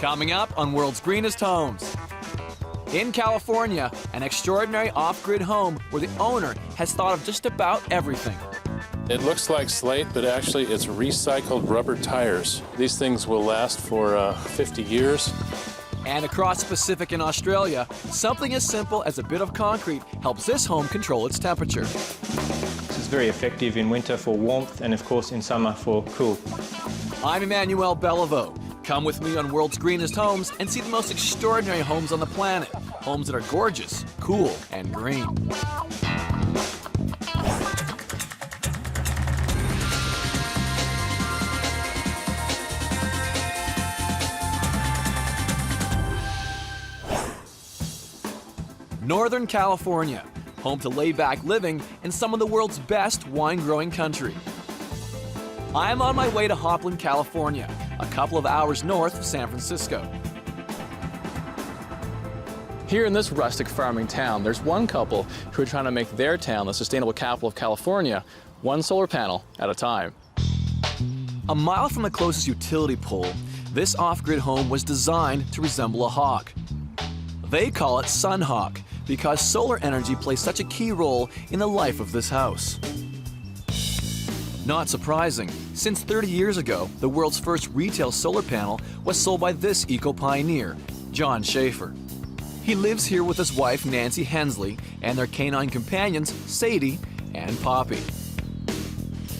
Coming up on World's Greenest Homes. In California, an extraordinary off-grid home where the owner has thought of just about everything. It looks like slate, but actually it's recycled rubber tires. These things will last for 50 years. And across the Pacific in Australia, something as simple as a bit of concrete helps this home control its temperature. This is very effective in winter for warmth and, of course, in summer for cool. I'm Emmanuel Belliveau. Come with me on World's Greenest Homes and see the most extraordinary homes on the planet. Homes that are gorgeous, cool, and green. Northern California, home to laid-back living in some of the world's best wine-growing country. I am on my way to Hopland, California, a couple of hours north of San Francisco. Here in this rustic farming town, there's one couple who are trying to make their town the sustainable capital of California, one solar panel at a time. A mile from the closest utility pole, this off-grid home was designed to resemble a hawk. They call it Sunhawk because solar energy plays such a key role in the life of this house. Not surprising, since 30 years ago, the world's first retail solar panel was sold by this eco-pioneer, John Schaefer. He lives here with his wife, Nancy Hensley, and their canine companions, Sadie and Poppy.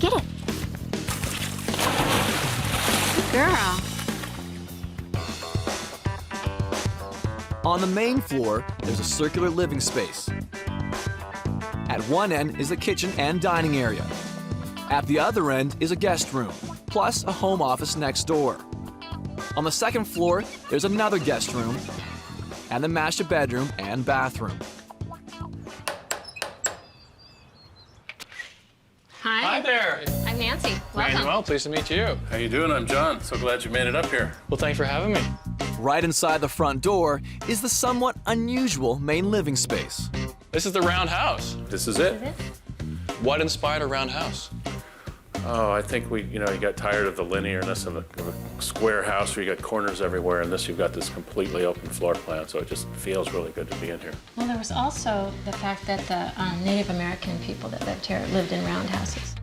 Get it. Good girl. On the main floor, there's a circular living space. At one end is the kitchen and dining area. At the other end is a guest room, plus a home office next door. On the second floor, there's another guest room, and the master bedroom and bathroom. Hi. Hi there. I'm Nancy. Welcome. Emmanuel, pleased to meet you. How you doing? I'm John. So glad you made it up here. Well, thanks for having me. Right inside the front door is the somewhat unusual main living space. This is the Roundhouse. This is it? What inspired a Roundhouse? Oh, I think you got tired of the linearness of a square house where you got corners everywhere, and you've got this completely open floor plan, so it just feels really good to be in here. Well, there was also the fact that the Native American people that lived here lived in roundhouses.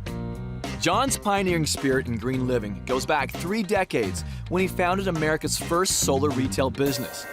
John's pioneering spirit in green living goes back 3 decades when he founded America's first solar retail business.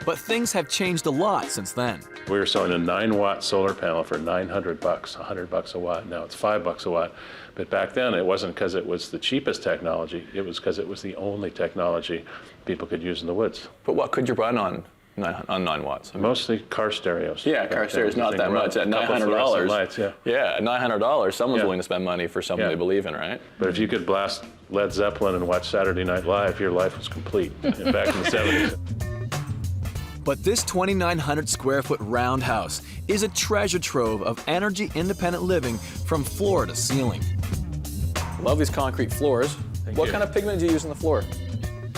But things have changed a lot since then. We were selling a 9-watt solar panel for $900, $100 a watt. Now it's $5 a watt. But back then, it wasn't because it was the cheapest technology. It was because it was the only technology people could use in the woods. But what could you run on 9 watts? I mean, Mostly car stereos. yeah, car stereo's not that much. At $900, lights, yeah. Yeah, at $900, someone's Yeah. willing to spend money for something Yeah. they believe in, right? But if you could blast Led Zeppelin and watch Saturday Night Live, your life was complete back in the 70s. But this 2,900 square foot roundhouse is a treasure trove of energy-independent living from floor to ceiling. Love these concrete floors. What you. kind of pigment do you use on the floor?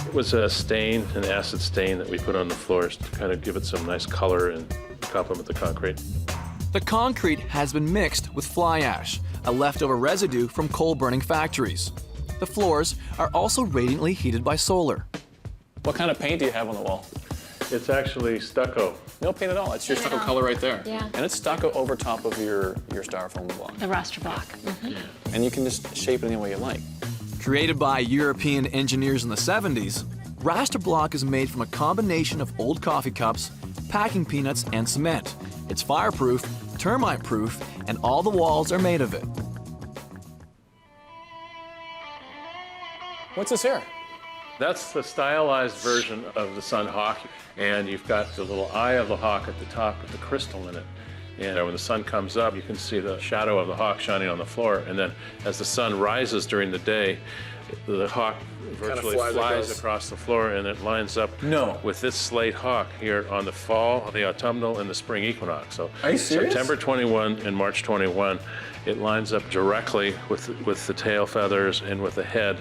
It was a stain, an acid stain that we put on the floors to kind of give it some nice color and complement the concrete. The concrete has been mixed with fly ash, a leftover residue from coal-burning factories. The floors are also radiantly heated by solar. What kind of paint do you have on the wall? It's actually stucco. No paint at all. It's your stucco color right there. Yeah. And it's stucco over top of your styrofoam block. The roster block. And you can just shape it any way you like. Created by European engineers in the 70s, raster block is made from a combination of old coffee cups, packing peanuts, and cement. It's fireproof, termite-proof, and all the walls are made of it. What's this here? That's the stylized version of the Sunhawk, and you've got the little eye of the hawk at the top with the crystal in it. And when the sun comes up, you can see the shadow of the hawk shining on the floor, and then as the sun rises during the day, the hawk virtually flies across the floor, and it lines up with this slate hawk here on the fall, the autumnal, and the spring equinox. So Are you serious? September 21 and March 21, it lines up directly with the tail feathers and with the head,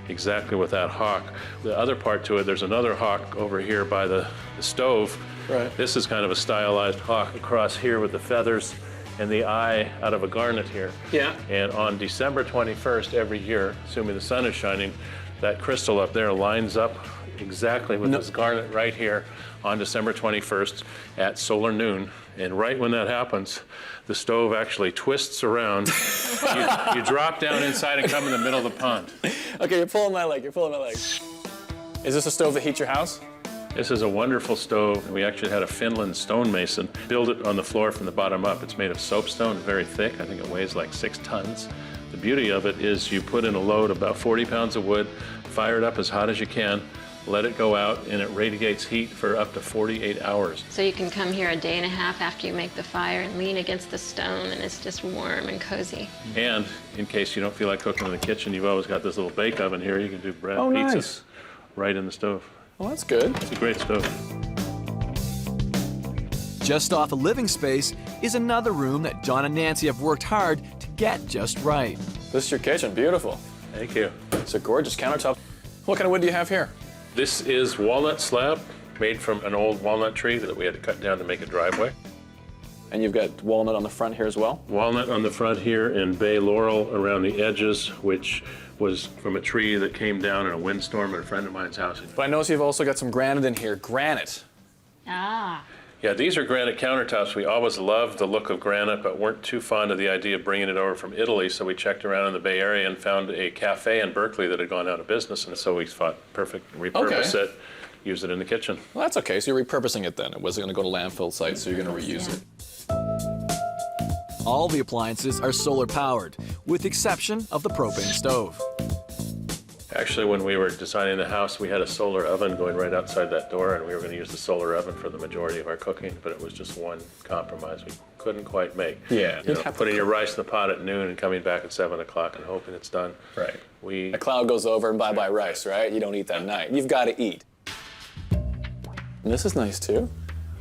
exactly with that hawk. The other part to it, there's another hawk over here by the stove. Right. This is kind of a stylized hawk across here with the feathers and the eye out of a garnet here. Yeah. And on December 21st every year, assuming the sun is shining, That crystal up there lines up exactly with this garnet right here on December 21st at solar noon. And right when that happens, the stove actually twists around. You drop down inside and come in the middle of the pond. Okay, you're pulling my leg. You're pulling my leg. Is this a stove that heats your house? This is a wonderful stove. We actually had a Finland stonemason build it on the floor from the bottom up. It's made of soapstone, very thick. I think it weighs like 6 tons. The beauty of it is you put in a load about 40 pounds of wood, fire it up as hot as you can, let it go out, and it radiates heat for up to 48 hours. So you can come here a day and a half after you make the fire and lean against the stone, and it's just warm and cozy. And in case you don't feel like cooking in the kitchen, you've always got this little bake oven here. You can do bread, Oh, pizzas nice. right in the stove. Well, that's good. It's a great stove. Just off the living space is another room that John and Nancy have worked hard to get just right. This is your kitchen. Beautiful. Thank you. It's a gorgeous countertop. What kind of wood do you have here? This is walnut slab made from an old walnut tree that we had to cut down to make a driveway. And you've got walnut on the front here as well? Walnut on the front here and bay laurel around the edges, which was from a tree that came down in a windstorm at a friend of mine's house. But I notice you've also got some granite in here. Granite. Ah. Yeah, these are granite countertops. We always loved the look of granite, but weren't too fond of the idea of bringing it over from Italy, so we checked around in the Bay Area and found a cafe in Berkeley that had gone out of business, and so we thought, perfect, repurpose it, use it in the kitchen. Well, that's okay. So you're repurposing it then. It wasn't going to go to landfill sites, so you're going to reuse it. All the appliances are solar powered, with the exception of the propane stove. Actually, when we were designing the house, we had a solar oven going right outside that door, and we were going to use the solar oven for the majority of our cooking, but it was just one compromise we couldn't quite make. Yeah. You know, putting your rice in the pot at noon and coming back at 7 o'clock and hoping it's done. Right. We A cloud goes over and bye-bye rice, right? You don't eat that night. You've got to eat. And this is nice, too.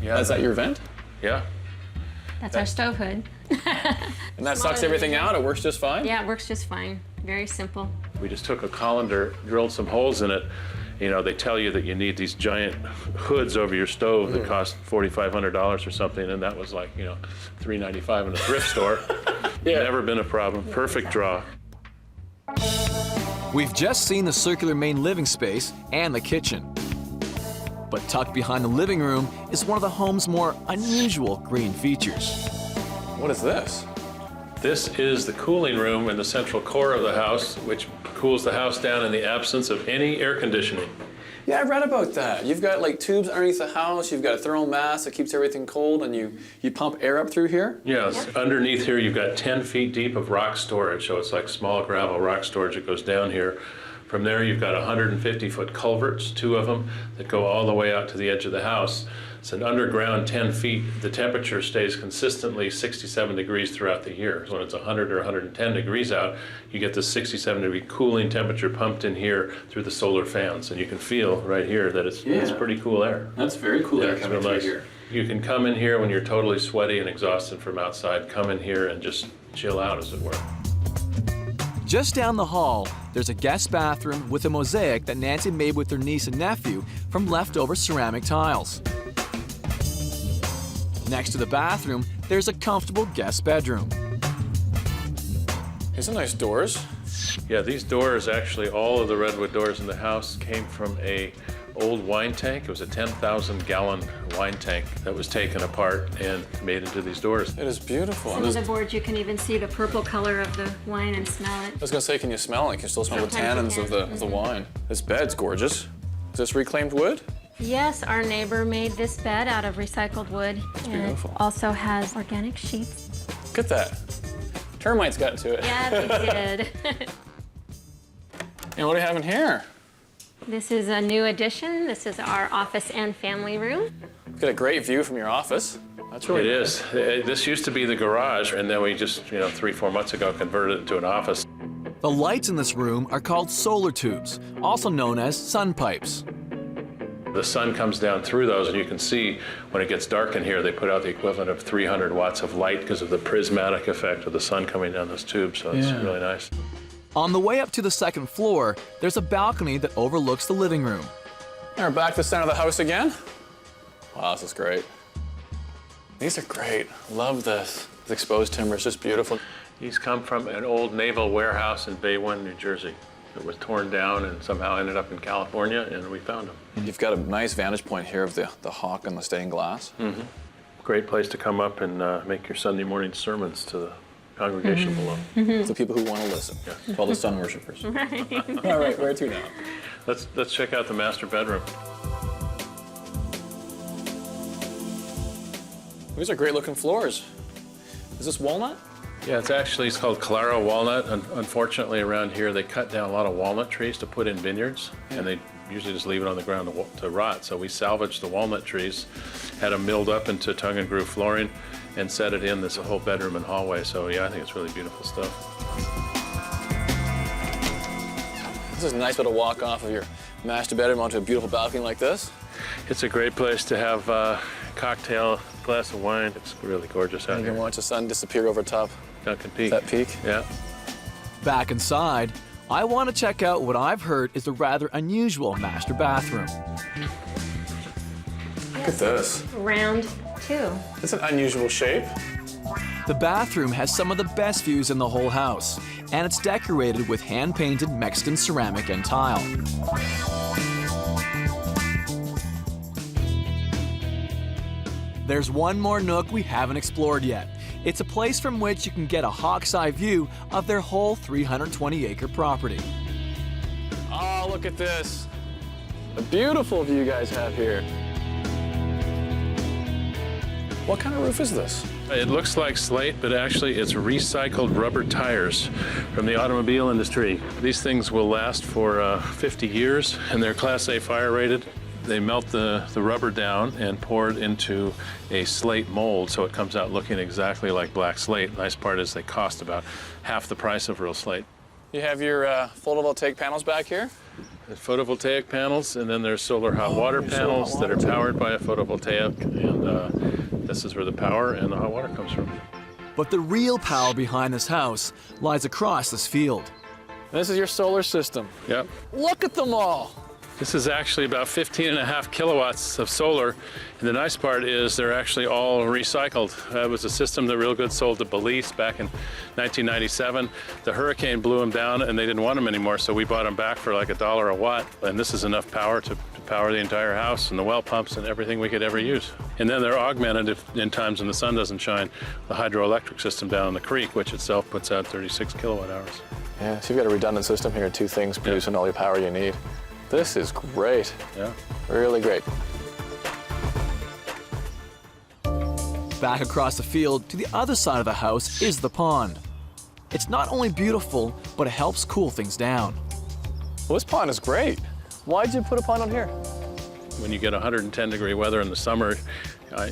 Yeah. Is that your vent? Yeah. That's our stove hood. And that sucks everything out? It works just fine? Yeah, it works just fine. Very simple. We just took a colander, drilled some holes in it. You know, they tell you that you need these giant hoods over your stove that cost $4,500 or something, and that was like, you know, $395 in a thrift store. Never been a problem. Perfect draw. We've just seen the circular main living space and the kitchen. But tucked behind the living room is one of the home's more unusual green features. What is this? This is the cooling room in the central core of the house, which cools the house down in the absence of any air conditioning. Yeah, I read about that. You've got like tubes underneath the house, you've got a thermal mass that keeps everything cold, and you pump air up through here? Yes, underneath here you've got 10 feet deep of rock storage, so it's like small gravel rock storage that goes down here. From there you've got 150-foot culverts, 2 of them, that go all the way out to the edge of the house. It's an underground 10 feet. The temperature stays consistently 67 degrees throughout the year. So when it's 100 or 110 degrees out, you get this 67-degree cooling temperature pumped in here through the solar fans. And you can feel right here that it's pretty cool air. That's very cool air It's coming real through nice. here. You can come in here when you're totally sweaty and exhausted from outside, come in here and just chill out, as it were. Just down the hall, there's a guest bathroom with a mosaic that Nancy made with her niece and nephew from leftover ceramic tiles. Next to the bathroom, there's a comfortable guest bedroom. These are nice doors. Yeah, these doors, actually, all of the redwood doors in the house came from a old wine tank. It was a 10,000-gallon wine tank that was taken apart and made into these doors. It is beautiful. Some of the boards, you can even see the purple color of the wine and smell it. I was gonna say, can you smell it? Can you still smell the Sometimes tannins you of can. the wine? This bed's gorgeous. Is this reclaimed wood? Yes, our neighbor made this bed out of recycled wood. And beautiful. it also has organic sheets. Look at that. Termites got to it. Yeah, they did. And what do you have in here? This is a new addition. This is our office and family room. You've got a great view from your office. That's really It is. This used to be the garage, and then we just, 3-4 months ago converted it into an office. The lights in this room are called solar tubes, also known as sun pipes. The sun comes down through those, and you can see when it gets dark in here, they put out the equivalent of 300 watts of light because of the prismatic effect of the sun coming down those tubes, so it's really nice. On the way up to the second floor, there's a balcony that overlooks the living room. And we're back to the center of the house again. Wow, this is great. These are great. Love this. This exposed timber is just beautiful. These come from an old naval warehouse in Bay One, New Jersey. that was torn down and somehow ended up in California, and we found them. You've got a nice vantage point here of the hawk and the stained glass. Mm-hmm. Great place to come up and make your Sunday morning sermons to the congregation below. Mm-hmm. The people who want to listen. Yeah. To all the sun worshipers. Right. All right, where to now? Let's check out the master bedroom. These are great looking floors. Is this walnut? Yeah, it's called Calaro walnut. Unfortunately, around here, they cut down a lot of walnut trees to put in vineyards, and they usually just leave it on the ground to rot. So we salvaged the walnut trees, had them milled up into tongue and groove flooring, and set it in this whole bedroom and hallway. So yeah, I think it's really beautiful stuff. This is a nice way to walk off of your master bedroom onto a beautiful balcony like this. It's a great place to have a cocktail, glass of wine. It's really gorgeous out And you here. can watch the sun disappear over top Duncan Peak. that peak. Yeah. Back inside, I want to check out what I've heard is a rather unusual master bathroom. Look at this. Round two. It's an unusual shape. The bathroom has some of the best views in the whole house, and it's decorated with hand-painted Mexican ceramic and tile. There's one more nook we haven't explored yet. It's a place from which you can get a hawk's eye view of their whole 320-acre property. Oh, look at this. A beautiful view you guys have here. What kind of roof is this? It looks like slate, but actually it's recycled rubber tires from the automobile industry. These things will last for 50 years, and they're Class A fire rated. They melt the rubber down and pour it into a slate mold, so it comes out looking exactly like black slate. Nice part is they cost about half the price of real slate. You have your photovoltaic panels back here. The photovoltaic panels, and then there's solar hot water panels that are powered by a photovoltaic, and this is where the power and the hot water comes from. But the real power behind this house lies across this field. This is your solar system. Yep. Look at them all. This is actually about 15.5 kilowatts of solar, and the nice part is they're actually all recycled. It was a system that Real Good sold to Belize back in 1997. The hurricane blew them down, and they didn't want them anymore, so we bought them back for like $1 a watt, and this is enough power to power the entire house and the well pumps and everything we could ever use. And then they're augmented in times when the sun doesn't shine, the hydroelectric system down in the creek, which itself puts out 36 kilowatt hours. Yeah, so you've got a redundant system here, two things producing all your power you need. This is great. Yeah. Really great. Back across the field to the other side of the house is the pond. It's not only beautiful, but it helps cool things down. Well, this pond is great. Why'd you put a pond on here? When you get 110-degree weather in the summer,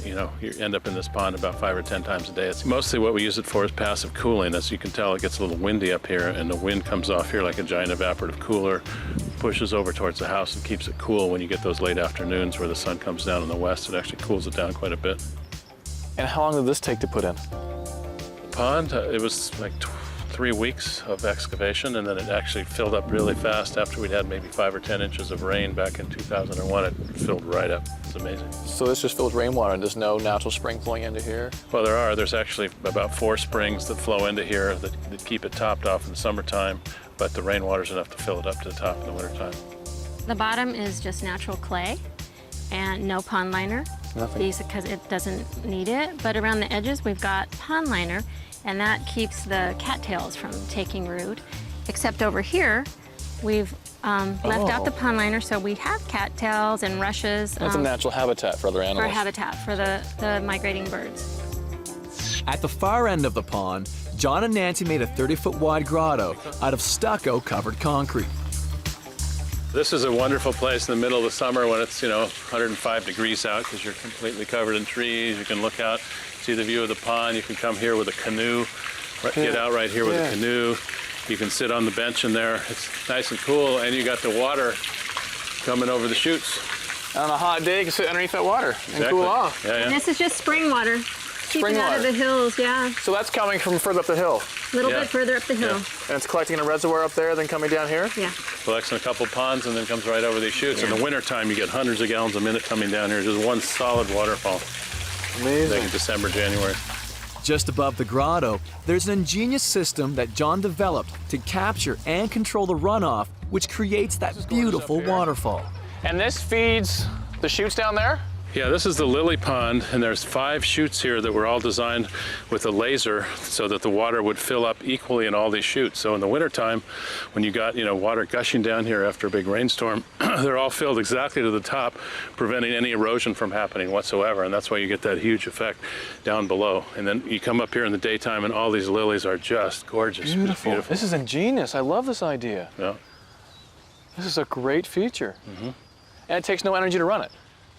you end up in this pond about 5 or 10 times a day. It's mostly what we use it for is passive cooling. As you can tell, it gets a little windy up here, and the wind comes off here like a giant evaporative cooler, pushes over towards the house and keeps it cool. When you get those late afternoons where the sun comes down in the west, it actually cools it down quite a bit. And how long did this take to put in? The pond, it was like 3 weeks of excavation, and then it actually filled up really fast after we'd had maybe 5 or 10 inches of rain back in 2001. It filled right up. It's amazing. So this just fills rainwater and there's no natural spring flowing into here? Well, there's actually about 4 springs that flow into here that keep it topped off in the summertime, but the rainwater's enough to fill it up to the top in the wintertime. The bottom is just natural clay and no pond liner. Nothing. Because it doesn't need it. But around the edges, we've got pond liner, and that keeps the cattails from taking root. Except over here, we've left out the pond liner, so we have cattails and rushes. That's a natural habitat for other animals. For habitat for the migrating birds. At the far end of the pond, John and Nancy made a 30-foot wide grotto out of stucco-covered concrete. This is a wonderful place in the middle of the summer when it's 105 degrees out, because you're completely covered in trees. You can look out, see the view of the pond. You can come here with a canoe, get out right here with a canoe. You can sit on the bench in there. It's nice and cool, and you got the water coming over the chutes. And on a hot day, you can sit underneath that water and cool off. Yeah, And this is just spring water. Spring Keeping out of water. the hills, yeah. So that's coming from further up the hill. A little bit further up the hill. And it's collecting in a reservoir up there, then coming down here? Yeah. Collects in a couple ponds and then comes right over these chutes. In the wintertime, you get hundreds of gallons a minute coming down here. Just one solid waterfall. Amazing. Like in December, January. Just above the grotto, there's an ingenious system that John developed to capture and control the runoff, which creates that beautiful waterfall. And this feeds the chutes down there? Yeah, this is the lily pond, and there's 5 chutes here that were all designed with a laser so that the water would fill up equally in all these chutes. So in the wintertime, when you got, water gushing down here after a big rainstorm, they're all filled exactly to the top, preventing any erosion from happening whatsoever. And that's why you get that huge effect down below. And then you come up here in the daytime, and all these lilies are just gorgeous. Beautiful. This is ingenious. I love this idea. Yeah. This is a great feature. And it takes no energy to run it.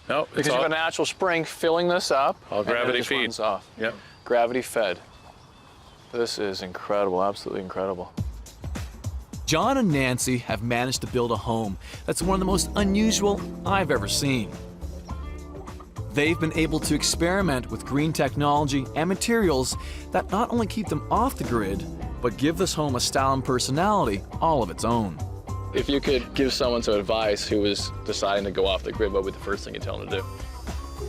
No, Because you have a natural spring filling this up. All gravity feed. Runs off. Yep. Gravity fed. This is incredible, absolutely incredible. John and Nancy have managed to build a home that's one of the most unusual I've ever seen. They've been able to experiment with green technology and materials that not only keep them off the grid, but give this home a style and personality all of its own. If you could give someone some advice who was deciding to go off the grid, what would be the first thing you'd tell them to do?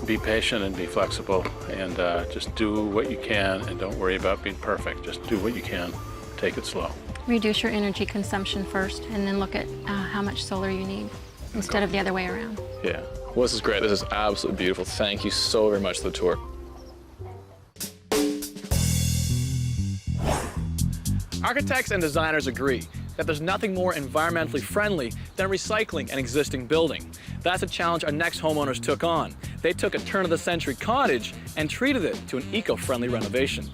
Be patient and be flexible, and just do what you can, and don't worry about being perfect. Just do what you can. Take it slow. Reduce your energy consumption first, and then look at how much solar you need instead of the other way around. Yeah. Well, this is great. This is absolutely beautiful. Thank you so very much for the tour. Architects and designers agree that there's nothing more environmentally friendly than recycling an existing building. That's a challenge our next homeowners took on. They took a turn-of-the-century cottage and treated it to an eco-friendly renovation.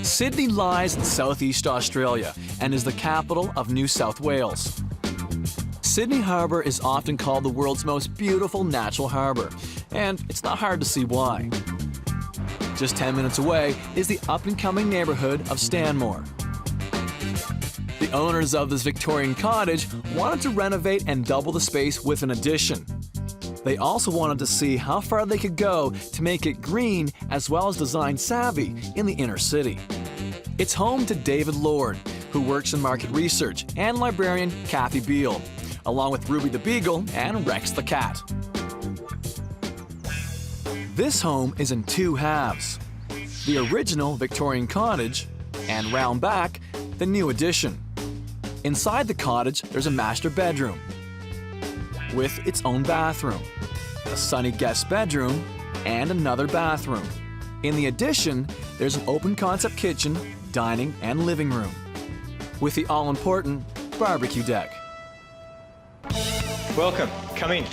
Sydney lies in southeast Australia and is the capital of New South Wales. Sydney Harbour is often called the world's most beautiful natural harbour, and it's not hard to see why. Just 10 minutes away is the up-and-coming neighbourhood of Stanmore. The owners of this Victorian cottage wanted to renovate and double the space with an addition. They also wanted to see how far they could go to make it green as well as design savvy in the inner city. It's home to David Lord, who works in market research, and librarian Kathy Beale, along with Ruby the Beagle and Rex the Cat. This home is in 2 halves. The original Victorian cottage, and round back, the new addition. Inside the cottage, there's a master bedroom with its own bathroom, a sunny guest bedroom, and another bathroom. In the addition, there's an open concept kitchen, dining, and living room, with the all-important barbecue deck. Welcome, come in.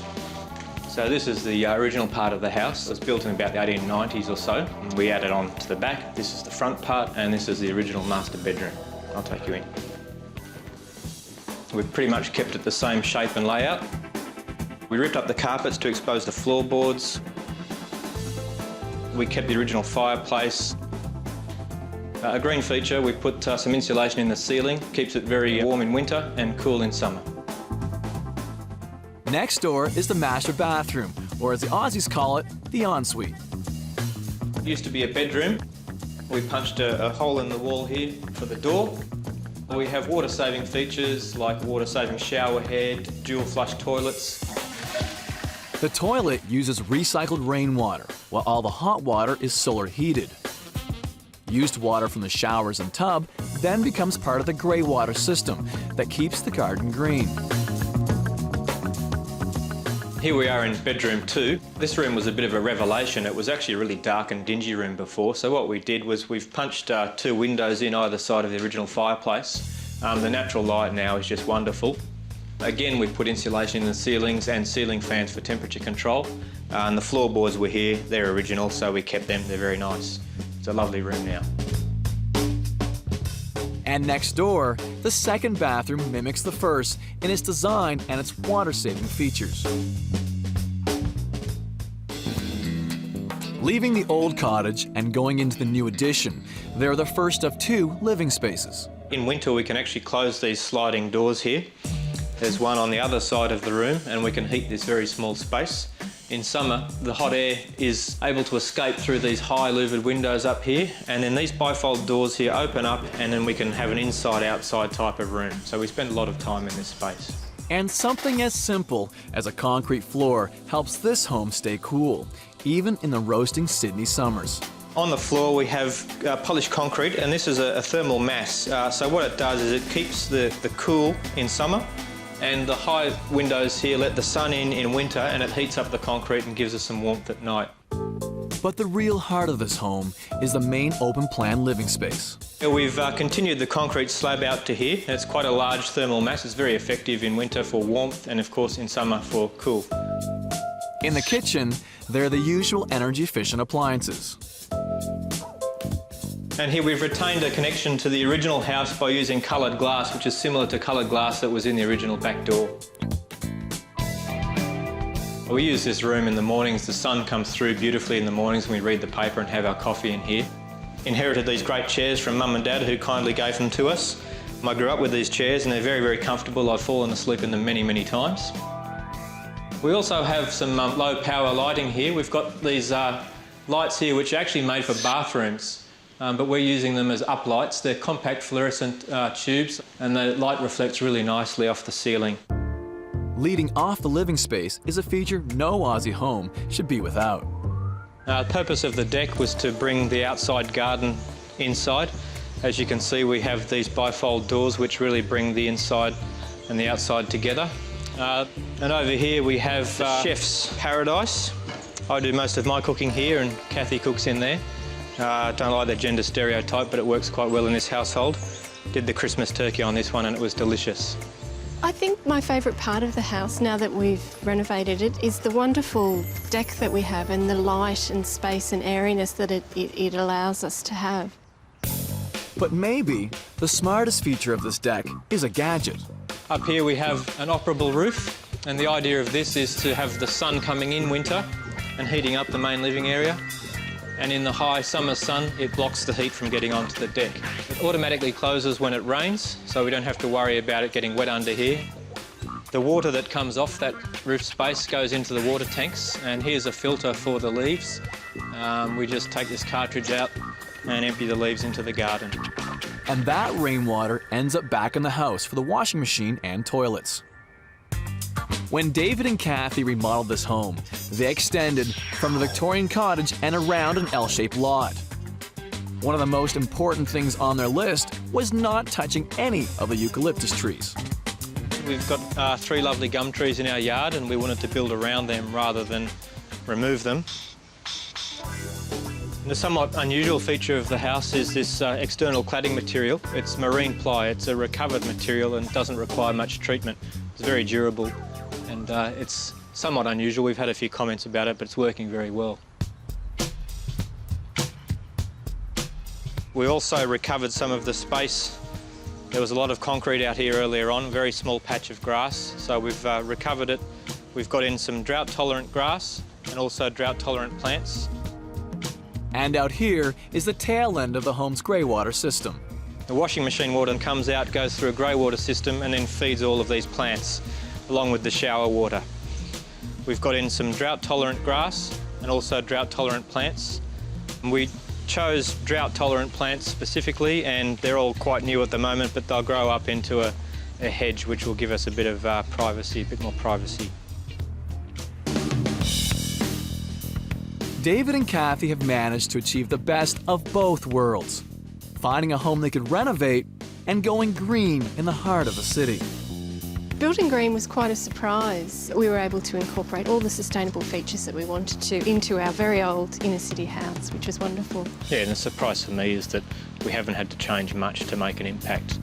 So this is the original part of the house. It was built in about the 1890s or so. And we added on to the back. This is the front part, and this is the original master bedroom. I'll take you in. We've pretty much kept it the same shape and layout. We ripped up the carpets to expose the floorboards. We kept the original fireplace. A green feature, we put some insulation in the ceiling. Keeps it very warm in winter and cool in summer. Next door is the master bathroom, or as the Aussies call it, the ensuite. It used to be a bedroom. We punched a hole in the wall here for the door. We have water-saving features like water-saving shower head, dual flush toilets. The toilet uses recycled rainwater, while all the hot water is solar heated. Used water from the showers and tub then becomes part of the grey water system that keeps the garden green. Here we are in bedroom 2. This room was a bit of a revelation. It was actually a really dark and dingy room before, so what we did was we've punched 2 windows in either side of the original fireplace. The natural light now is just wonderful. Again, we've put insulation in the ceilings and ceiling fans for temperature control. And the floorboards were here, they're original, so we kept them, they're very nice. It's a lovely room now. And next door, the second bathroom mimics the first in its design and its water-saving features. Leaving the old cottage and going into the new addition, they're the first of 2 living spaces. In winter, we can actually close these sliding doors here. There's one on the other side of the room, and we can heat this very small space. In summer, the hot air is able to escape through these high louvered windows up here, and then these bifold doors here open up, and then we can have an inside-outside type of room. So we spend a lot of time in this space. And something as simple as a concrete floor helps this home stay cool, even in the roasting Sydney summers. On the floor we have polished concrete, and this is a thermal mass. So what it does is it keeps the cool in summer, and the high windows here let the sun in winter, and it heats up the concrete and gives us some warmth at night. But the real heart of this home is the main open plan living space. We've continued the concrete slab out to here. It's quite a large thermal mass. It's very effective in winter for warmth and of course in summer for cool. In the kitchen, there are the usual energy efficient appliances. And here we've retained a connection to the original house by using coloured glass, which is similar to coloured glass that was in the original back door. We use this room in the mornings. The sun comes through beautifully in the mornings when we read the paper and have our coffee in here. Inherited these great chairs from Mum and Dad, who kindly gave them to us. I grew up with these chairs and they're very, very comfortable. I've fallen asleep in them many, many times. We also have some low power lighting here. We've got these lights here which are actually made for bathrooms, but we're using them as uplights. They're compact fluorescent tubes, and the light reflects really nicely off the ceiling. Leading off the living space is a feature no Aussie home should be without. The purpose of the deck was to bring the outside garden inside. As you can see, we have these bifold doors which really bring the inside and the outside together. And over here we have the chef's paradise. I do most of my cooking here and Kathy cooks in there. Don't like the gender stereotype, but it works quite well in this household. Did the Christmas turkey on this one and it was delicious. I think my favourite part of the house, now that we've renovated it, is the wonderful deck that we have and the light and space and airiness that it allows us to have. But maybe the smartest feature of this deck is a gadget. Up here we have an operable roof, and the idea of this is to have the sun coming in winter and heating up the main living area. And in the high summer sun, it blocks the heat from getting onto the deck. It automatically closes when it rains, so we don't have to worry about it getting wet under here. The water that comes off that roof space goes into the water tanks, and here's a filter for the leaves. We just take this cartridge out and empty the leaves into the garden. And that rainwater ends up back in the house for the washing machine and toilets. When David and Kathy remodeled this home, they extended from the Victorian cottage and around an L-shaped lot. One of the most important things on their list was not touching any of the eucalyptus trees. We've got 3 lovely gum trees in our yard, and we wanted to build around them rather than remove them. The somewhat unusual feature of the house is this external cladding material. It's marine ply. It's a recovered material and doesn't require much treatment. It's very durable. And it's somewhat unusual. We've had a few comments about it, but it's working very well. We also recovered some of the space. There was a lot of concrete out here earlier on, a very small patch of grass, so we've recovered it. We've got in some drought-tolerant grass and also drought-tolerant plants. And out here is the tail end of the home's grey water system. The washing machine water comes out, goes through a grey water system, and then feeds all of these plants, along with the shower water. We've got in some drought-tolerant grass and also drought-tolerant plants. And we chose drought-tolerant plants specifically, and they're all quite new at the moment, but they'll grow up into a hedge, which will give us a bit of privacy, a bit more privacy. David and Kathy have managed to achieve the best of both worlds, finding a home they could renovate and going green in the heart of the city. Building green was quite a surprise. We were able to incorporate all the sustainable features that we wanted to into our very old inner city house, which was wonderful. Yeah, and the surprise for me is that we haven't had to change much to make an impact.